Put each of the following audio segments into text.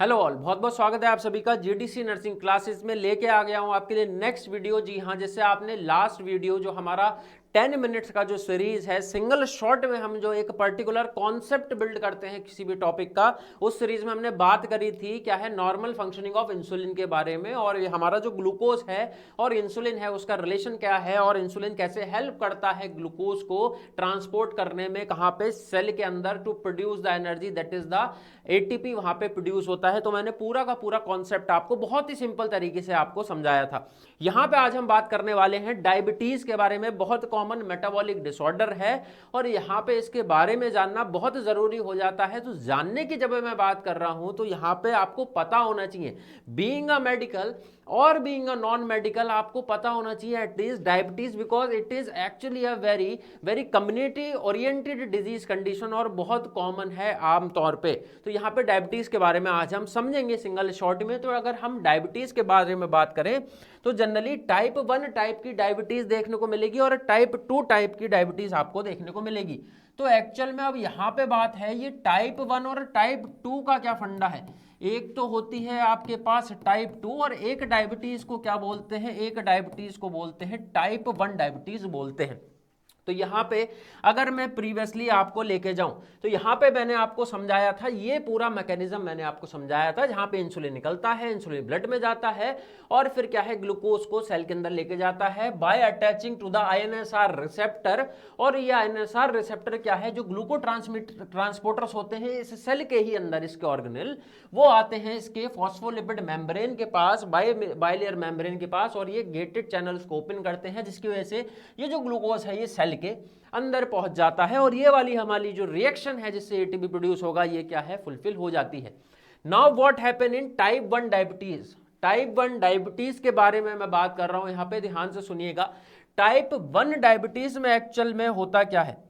Hello all, बहुत बहुत स्वागत है आप सभी का जीडीसी नर्सिंग क्लासेस में। लेके आ गया हूं आपके लिए नेक्स्ट वीडियो। जी हां, जैसे आपने लास्ट वीडियो जो हमारा 10 मिनट्स का जो सीरीज है, सिंगल शॉट में हम जो एक पर्टिकुलर कॉन्सेप्ट बिल्ड करते हैं किसी भी टॉपिक का, उस सीरीज में हमने बात करी थी क्या है, नॉर्मल फंक्शनिंग ऑफ इंसुलिन के बारे में। और ये हमारा जो ग्लूकोज है और इंसुलिन है उसका रिलेशन क्या है, और इंसुलिन कैसे हेल्प करता है ग्लूकोज को ट्रांसपोर्ट करने में, कहां पे, सेल के अंदर, to produce the energy, that is the ATP वहां पे प्रोड्यूस होता है। तो मैंने पूरा का पूरा कॉन्सेप्ट आपको बहुत ही सिंपल तरीके से आपको समझाया था। यहां पे आज हम बात करने वाले हैं डायबिटीज के बारे में। बहुत कॉमन मेटाबॉलिक डिसऑर्डर है और यहां पे इसके बारे में जानना बहुत जरूरी हो जाता है। तो जानने की जब मैं बात कर रहा हूं तो यहां पे आपको पता होना चाहिए, बीइंग अ मेडिकल और बीइंग अ नॉन मेडिकल, आपको पता होना चाहिए at least diabetes, because it is actually a very very community oriented disease condition और बहुत कॉमन है आमतौर पे। तो यहाँ पे डायबिटीज के बारे में आज हम समझेंगे सिंगल शॉट में। तो अगर हम डायबिटीज के बारे में बात करें तो जनरली टाइप 1 टाइप की डायबिटीज देखने को मिलेगी और टाइप 2 टाइप की डायबिटीज आपको देखने को मिलेगी। तो एक्चुअल में अब यहाँ पे बात है, ये टाइप 1 और टाइप 2 का क्या फंडा है। एक तो होती है आपके पास टाइप 2 और एक डायबिटीज को क्या बोलते हैं, एक डायबिटीज को बोलते हैं टाइप 1 डायबिटीज बोलते हैं। तो यहां पे अगर मैं प्रीवियसली आपको लेके जाऊं तो यहां पे मैंने आपको समझाया था, ये पूरा मैकेनिज्म मैंने आपको समझाया था, जहां पे इंसुलिन निकलता है, इंसुलिन ब्लड में जाता है और फिर क्या है, ग्लूकोज को सेल के अंदर लेके जाता है by attaching to the INSR receptor. और ये आईएनएसआर रिसेप्टर क्या है, जो ग्लूको ट्रांसपोर्टर्स होते हैं इस सेल के ही अंदर, इसके ऑर्गेनेल, वो आते हैं इसके फॉस्फोलिपिड मेम्ब्रेन के पास, बाइलेयर मेम्ब्रेन के पास, और ये गेटेड चैनल्स को ओपन करते हैं, जिसकी वजह से ये जो ग्लूकोज है ये सेल के अंदर पहुंच जाता है और ये वाली हमारी जो रिएक्शन है जिससे एटीपी प्रोड्यूस होगा, ये क्या है, फुलफिल हो जाती है। Now what happen in type 1 diabetes. Type 1 diabetes के बारे में मैं बात कर रहा हूं, यहां पे ध्यान से सुनिएगा। टाइप 1 डायबिटीज में एक्चुअल में होता क्या है,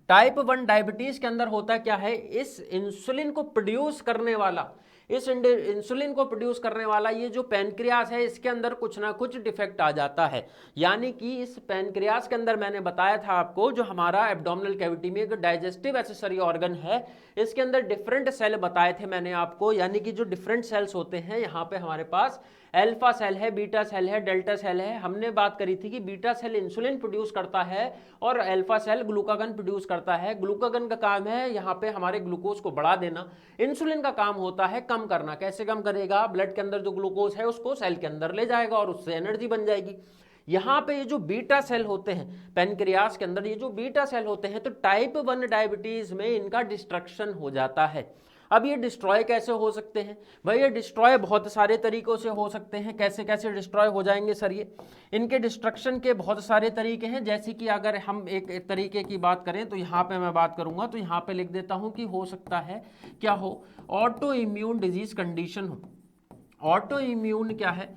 टाइप 1 डायबिटीज के अंदर होता क्या है, इस इंसुलिन को प्रोड्यूस करने वाला, इस इंसुलिन को प्रोड्यूस करने वाला ये जो पैनक्रियास है, इसके अंदर कुछ ना कुछ डिफेक्ट आ जाता है। यानी कि इस पैनक्रियास के अंदर मैंने बताया था आपको, जो हमारा एब्डोमिनल कैविटी में एक डाइजेस्टिव एक्सेसरी ऑर्गन है, इसके अंदर डिफरेंट सेल बताए थे मैंने आपको। यानी कि जो डिफरेंट सेल्स होते हैं, यहाँ पे हमारे पास अल्फा सेल है, बीटा सेल है, डेल्टा सेल है। हमने बात करी थी कि बीटा सेल इंसुलिन प्रोड्यूस करता है और अल्फा सेल ग्लूकागन प्रोड्यूस करता है। ग्लूकागन का काम है यहाँ पे हमारे ग्लूकोज को बढ़ा देना, इंसुलिन का काम होता है कम करना। कैसे कम करेगा, ब्लड के अंदर जो ग्लूकोज है उसको सेल के अंदर ले जाएगा और उससे एनर्जी बन जाएगी। यहाँ पे ये जो बीटा सेल होते हैं पैनक्रियास के अंदर, ये जो बीटा सेल होते हैं, तो टाइप 1 डायबिटीज में इनका डिस्ट्रक्शन हो जाता है। अब ये डिस्ट्रॉय कैसे हो सकते हैं भाई, ये डिस्ट्रॉय बहुत सारे तरीकों से हो सकते हैं। कैसे कैसे डिस्ट्रॉय हो जाएंगे सर, ये इनके डिस्ट्रक्शन के बहुत सारे तरीके हैं। जैसे कि अगर हम एक तरीके की बात करें तो यहाँ पे मैं बात करूंगा, तो यहाँ पे लिख देता हूँ कि हो सकता है क्या हो, ऑटो इम्यून डिजीज कंडीशन हो। ऑटो इम्यून क्या है,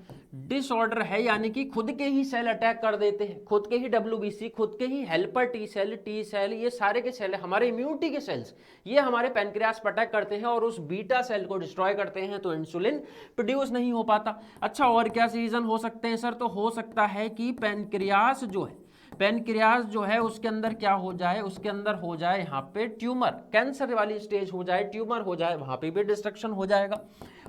डिसऑर्डर है, यानी कि खुद के ही सेल अटैक कर देते हैं, खुद के ही डब्ल्यूबीसी, खुद के ही हेल्पर टी सेल, ये सारे के सेल हमारे इम्यूनिटी के सेल्स, ये हमारे पैनक्रियास पर अटैक करते हैं और उस बीटा सेल को डिस्ट्रॉय करते हैं, तो इंसुलिन प्रोड्यूस नहीं हो पाता। अच्छा, और क्या रीजन हो सकते हैं सर, तो हो सकता है कि पैनक्रियास जो है उसके अंदर क्या हो जाए, उसके अंदर हो जाए यहाँ पे ट्यूमर, कैंसर वाली स्टेज हो जाए, ट्यूमर हो जाए, वहां पे भी डिस्ट्रक्शन हो जाएगा।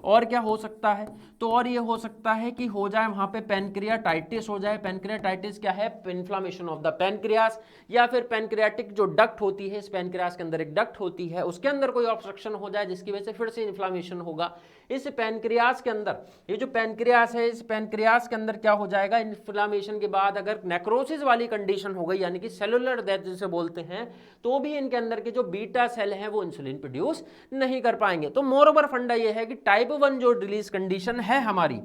और क्या हो सकता है, तो और ये हो सकता है कि हो जाए वहां पे पैनक्रियाटाइटिस हो जाए। पैनक्रियाटाइटिस क्या है, इन्फ्लामेशन ऑफ द पैनक्रियास, या फिर पैनक्रियाटिक जो डक्ट होती है, इस पैनक्रियास के अंदर एक डक्ट होती है, उसके अंदर कोई ऑब्स्ट्रक्शन हो जाए जिसकी वजह से फिर से इन्फ्लामेशन होगा इस पैनक्रियास के अंदर। ये जो पैनक्रियास है, इस पैनक्रियास के अंदर क्या हो जाएगा, इन्फ्लामेशन के बाद अगर नेक्रोसिस वाली कंडीशन हो गई, यानी कि सेलुलर डेथ जिसे बोलते हैं, तो भी इनके अंदर के जो बीटा सेल हैं वो इंसुलिन प्रोड्यूस नहीं कर पाएंगे। तो मोर ओवर फंडा ये है कि टाइप 1 जो डिलीज कंडीशन है हमारी,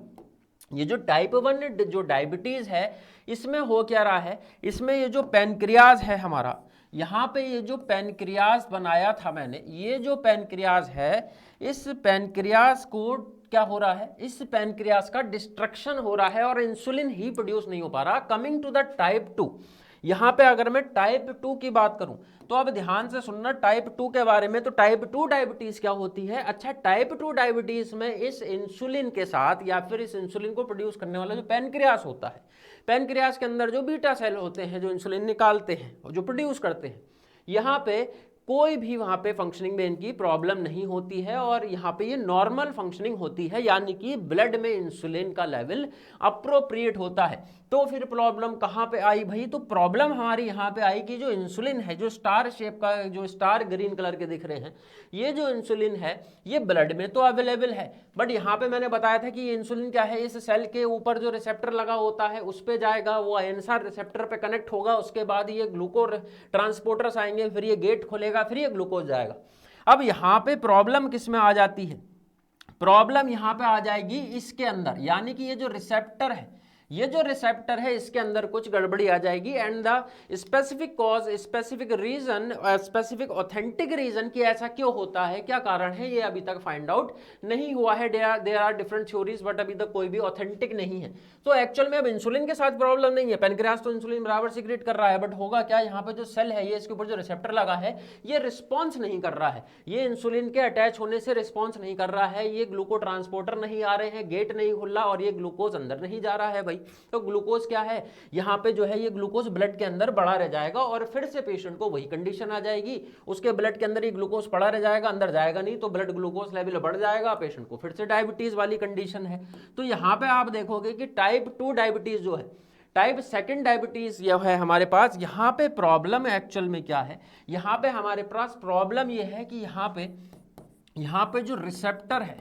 ये जो टाइप 1 जो डायबिटीज है, इसमें हो क्या रहा है, इसमें ये जो पैनक्रियाज है हमारा, यहाँ पे ये जो पैनक्रियाज बनाया था मैंने, ये जो पैनक्रियाज है, इस पैनक्रियाज को क्या हो रहा है, इस पैनक्रियाज का डिस्ट्रक्शन हो रहा है और इंसुलिन ही प्रोड्यूस नहीं हो पा रहा। कमिंग टू द टाइप 2, यहां पे अगर मैं टाइप 2 की बात करूं तो अब ध्यान से सुनना टाइप 2 के बारे में। तो टाइप 2 डायबिटीज क्या होती है, अच्छा, टाइप 2 डायबिटीज में इस इंसुलिन के साथ, या फिर इस इंसुलिन को प्रोड्यूस करने वाला जो पैनक्रियास होता है, पैनक्रियास के अंदर जो बीटा सेल होते हैं जो इंसुलिन निकालते हैं और जो प्रोड्यूस करते हैं, यहाँ पे कोई भी वहाँ पे फंक्शनिंग में इनकी प्रॉब्लम नहीं होती है और यहाँ पे ये नॉर्मल फंक्शनिंग होती है, यानी कि ब्लड में इंसुलिन का लेवल अप्रोप्रिएट होता है। तो फिर प्रॉब्लम कहाँ पे आई भाई? तो प्रॉब्लम हमारी यहाँ पे आई कि जो इंसुलिन है, जो स्टार शेप का, जो स्टार ग्रीन कलर के दिख रहे हैं, ये जो इंसुलिन है ये ब्लड में तो अवेलेबल है, बट यहाँ पे मैंने बताया था कि ये इंसुलिन क्या है, इस सेल के ऊपर जो रिसेप्टर लगा होता है उस पे जाएगा, वो आयनसार रिसेप्टर पे कनेक्ट होगा, उसके बाद ये ग्लूको ट्रांसपोर्टर्स आएंगे, फिर ये गेट खोलेगा, फिर ये ग्लूकोज जाएगा। अब यहाँ पे प्रॉब्लम किस में आ जाती है? प्रॉब्लम यहाँ पे आ जाएगी इसके अंदर, यानी कि ये जो रिसेप्टर है, ये जो रिसेप्टर है इसके अंदर कुछ गड़बड़ी आ जाएगी। And the specific cause, specific reason, specific authentic reason कि ऐसा क्यों होता है, क्या कारण है, ये अभी तक फाइंड आउट नहीं हुआ है। There are different theories, but अभी तक कोई भी ऑथेंटिक नहीं है। तो एक्चुअल में अब इंसुलिन के साथ प्रॉब्लम नहीं है, पेनक्रियास तो इंसुलिन बराबर सीक्रेट कर रहा है, बट होगा क्या, यहाँ पे जो सेल है, ये इसके ऊपर जो रिसेप्टर लगा है ये रिस्पॉन्स नहीं कर रहा है, ये इंसुलिन के अटैच होने से रिस्पॉन्स नहीं कर रहा है, ये ग्लूको ट्रांसपोर्टर नहीं आ रहे हैं, गेट नहीं खुल रहा और ये ग्लूकोज अंदर नहीं जा रहा है भाई। तो ग्लूकोज क्या है यहाँ पे, जो है ये ग्लूकोज ब्लड के अंदर बढ़ा रह जाएगा और फिर से पेशेंट को वही कंडीशन आ जाएगी, उसके ब्लड के अंदर ही ग्लूकोज पड़ा रह जाएगा, अंदर जाएगा नहीं, तो ब्लड ग्लूकोज लेवल बढ़ जाएगा, पेशेंट को फिर से डायबिटीज वाली कंडीशन है। तो यहाँ पे आप देखोगे कि टाइप 2 डायबिटीज जो है, टाइप 2 डायबिटीज यह है हमारे पास। यहाँ पे प्रॉब्लम एक्चुअल में क्या है, यहाँ पे हमारे पास प्रॉब्लम यह है कि यहाँ पे जो रिसेप्टर है,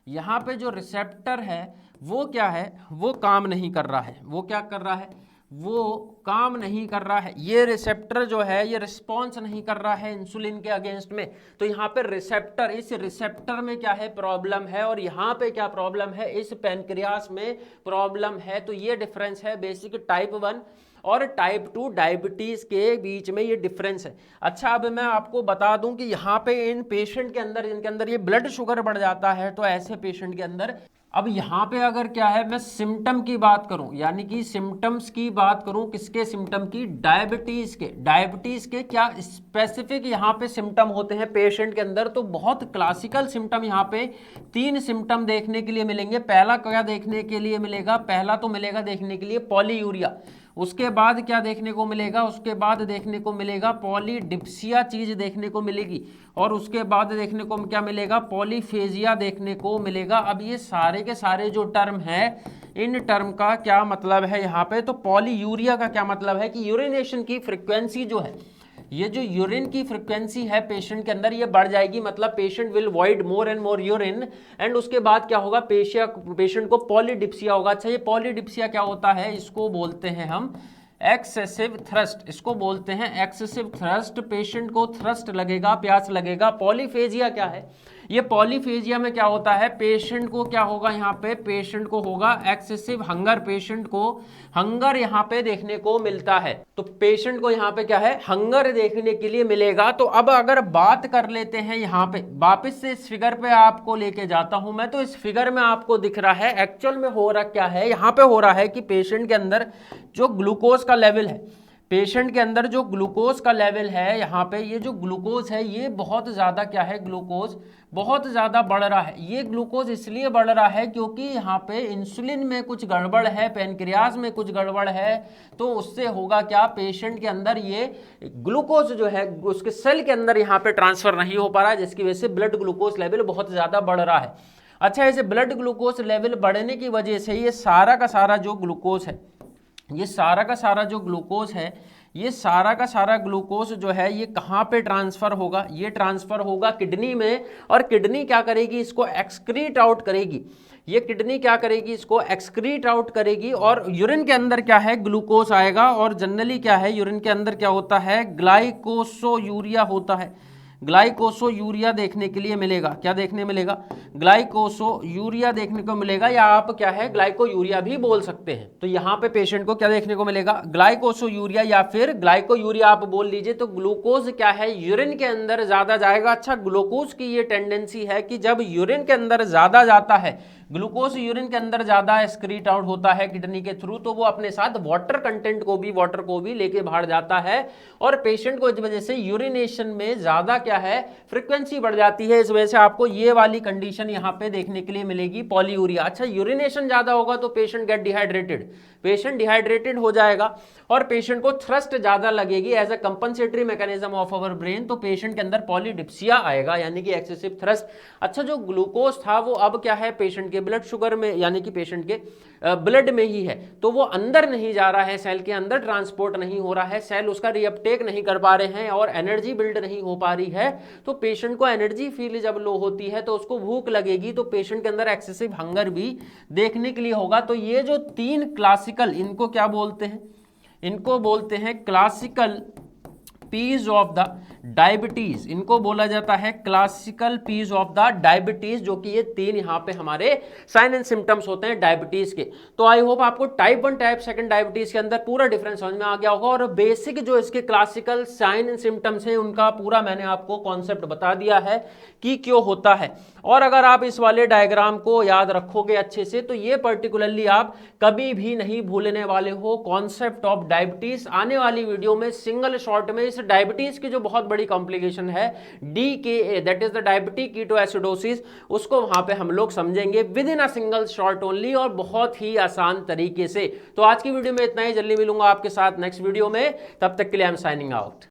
यहाँ पे जो रिसेप्टर है वो क्या है, वो काम नहीं कर रहा है। वो क्या कर रहा है, वो काम नहीं कर रहा है। ये रिसेप्टर जो है ये रिस्पॉन्स नहीं कर रहा है इंसुलिन के अगेंस्ट में। तो यहाँ पे रिसेप्टर, इस रिसेप्टर में क्या है, प्रॉब्लम है, और यहाँ पे क्या प्रॉब्लम है, इस पैनक्रियास में प्रॉब्लम है। तो ये डिफरेंस है बेसिक टाइप 1 और टाइप 2 डायबिटीज के बीच में, ये डिफरेंस है। अच्छा, अब मैं आपको बता दूं कि यहाँ पे इन पेशेंट के अंदर, इनके अंदर ये ब्लड शुगर बढ़ जाता है, तो ऐसे पेशेंट के अंदर, अब यहाँ पे अगर क्या है, मैं सिम्टम की बात करूं, यानी कि सिम्टम्स की बात करूं, किसके सिम्टम की, डायबिटीज के क्या स्पेसिफिक यहाँ पे सिम्टम होते हैं पेशेंट के अंदर। तो बहुत क्लासिकल सिम्टम यहाँ पे 3 सिम्टम देखने के लिए मिलेंगे। पहला क्या देखने के लिए मिलेगा, पहला तो मिलेगा देखने के लिए पॉलीयूरिया, उसके बाद क्या देखने को मिलेगा, उसके बाद देखने को मिलेगा पॉलीडिप्सिया चीज देखने को मिलेगी, और उसके बाद देखने को क्या मिलेगा, पॉलीफेजिया देखने को मिलेगा। अब ये सारे के सारे जो टर्म है, इन टर्म का क्या मतलब है यहाँ पे, तो पॉलीयूरिया का क्या मतलब है कि यूरिनेशन की फ्रिक्वेंसी जो है, ये जो यूरिन की फ्रिक्वेंसी है पेशेंट के अंदर ये बढ़ जाएगी, मतलब patient will void more and more urine, and उसके बाद क्या होगा, पेशेंट को पॉलीडिप्सिया होगा। अच्छा, ये पॉलीडिप्सिया क्या होता है, इसको बोलते हैं हम एक्सेसिव थ्रस्ट, इसको बोलते हैं एक्सेसिव थ्रस्ट, पेशेंट को थ्रस्ट लगेगा, प्यास लगेगा। पॉलीफेजिया क्या है, ये पॉलीफेजिया में क्या होता है, पेशेंट को क्या होगा, यहाँ पे पेशेंट को होगा एक्सेसिव हंगर, पेशेंट को हंगर यहाँ पे देखने को मिलता है। तो पेशेंट को यहाँ पे क्या है, हंगर देखने के लिए मिलेगा। तो अब अगर बात कर लेते हैं यहाँ पे, वापस से इस फिगर पे आपको लेके जाता हूं मैं, तो इस फिगर में आपको दिख रहा है एक्चुअल में हो रहा क्या है, यहाँ पे हो रहा है कि पेशेंट के अंदर जो ग्लूकोज का लेवल है, पेशेंट के अंदर जो ग्लूकोज का लेवल है, यहाँ पे ये जो ग्लूकोज है ये बहुत ज़्यादा क्या है, ग्लूकोज बहुत ज़्यादा बढ़ रहा है। ये ग्लूकोज इसलिए बढ़ रहा है क्योंकि यहाँ पे इंसुलिन में कुछ गड़बड़ है, पैनक्रियाज में कुछ गड़बड़ है। तो उससे होगा क्या, पेशेंट के अंदर ये ग्लूकोज जो है उसके सेल के अंदर यहाँ पे ट्रांसफर नहीं हो पा रहा है, जिसकी वजह से ब्लड ग्लूकोज लेवल बहुत ज़्यादा बढ़ रहा है। अच्छा, ऐसे ब्लड ग्लूकोज लेवल बढ़ने की वजह से ये सारा का सारा जो ग्लूकोज है, ये सारा का सारा जो ग्लूकोज है, ये सारा का सारा ग्लूकोज जो है ये कहाँ पे ट्रांसफर होगा, ये ट्रांसफर होगा किडनी में, और किडनी क्या करेगी, इसको एक्सक्रीट आउट करेगी। ये किडनी क्या करेगी, इसको एक्सक्रीट आउट करेगी, और यूरिन के अंदर क्या है, ग्लूकोज आएगा। और जनरली क्या है, यूरिन के अंदर क्या होता है, ग्लाइकोसोयूरिया होता है। ग्लाइकोसोयूरिया देखने के लिए मिलेगा, क्या देखने मिलेगा, ग्लाइकोसोयूरिया देखने को मिलेगा, या आप क्या है ग्लाइकोयूरिया भी बोल सकते हैं। तो यहाँ पे पेशेंट को क्या देखने को मिलेगा, ग्लाइकोसोयूरिया या फिर ग्लाइकोयूरिया आप बोल लीजिए। तो ग्लूकोज क्या है, यूरिन के अंदर ज्यादा जाएगा। अच्छा, ग्लूकोज की ये टेंडेंसी है कि जब यूरिन के अंदर ज्यादा जाता है, ग्लूकोज यूरिन के अंदर ज्यादा एक्सक्रीट आउट होता है किडनी के थ्रू, तो वो अपने साथ वाटर कंटेंट को भी, वाटर को भी लेके बाहर जाता है और पेशेंट को इस वजह से यूरिनेशन में ज्यादा क्या है, फ्रीक्वेंसी बढ़ जाती है। इस वजह से आपको ये वाली कंडीशन यहाँ पे देखने के लिए मिलेगी, पॉलीयूरिया। अच्छा, यूरिनेशन ज्यादा होगा तो patient get dehydrated, patient dehydrated हो जाएगा और पेशेंट को थ्रस्ट ज्यादा लगेगी as a compensatory mechanism of our brain, तो पेशेंट के अंदर पॉलीडिप्सिया आएगा यानी कि एक्सेसिव थ्रस्ट। अच्छा, जो ग्लूकोज था वो अब क्या है, पेशेंट के ब्लड शुगर में यानी कि पेशेंट के ब्लड में ही है, तो वो अंदर नहीं जा रहा है, सेल के अंदर ट्रांसपोर्ट नहीं हो रहा है, सेल उसका रीअपटेक नहीं कर पा रहे हैं और एनर्जी बिल्ड नहीं हो पा रही है। तो पेशेंट को एनर्जी फील जब लो होती है तो उसको भूख लगेगी, तो पेशेंट के अंदर एक्सेसिव हंगर भी देखने के लिए होगा। तो ये जो 3 क्लासिकल, इनको क्या बोलते हैं, इनको बोलते हैं classical Ps of the diabetes, इनको बोला जाता है classical Ps of the diabetes, जो कि ये 3 यहां पे हमारे साइन एंड सिम्टम्स होते हैं डायबिटीज के। तो आई होप आपको टाइप 1 टाइप 2 डायबिटीज के अंदर पूरा डिफरेंस समझ में आ गया होगा और बेसिक जो इसके क्लासिकल साइन एंड सिम्टम्स हैं उनका पूरा मैंने आपको कॉन्सेप्ट बता दिया है कि क्यों होता है। और अगर आप इस वाले डायग्राम को याद रखोगे अच्छे से तो ये पर्टिकुलरली आप कभी भी नहीं भूलने वाले हो, कॉन्सेप्ट ऑफ डायबिटीज। आने वाली वीडियो में सिंगल शॉट में इस डायबिटीज की जो बहुत बड़ी कॉम्प्लिकेशन है DKA, that is the diabetic ketoacidosis, उसको वहां पे हम लोग समझेंगे with in a single shot only और बहुत ही आसान तरीके से। तो आज की वीडियो में इतना ही, जल्दी मिलूंगा आपके साथ नेक्स्ट वीडियो में, तब तक के लिए आई एम साइनिंग आउट।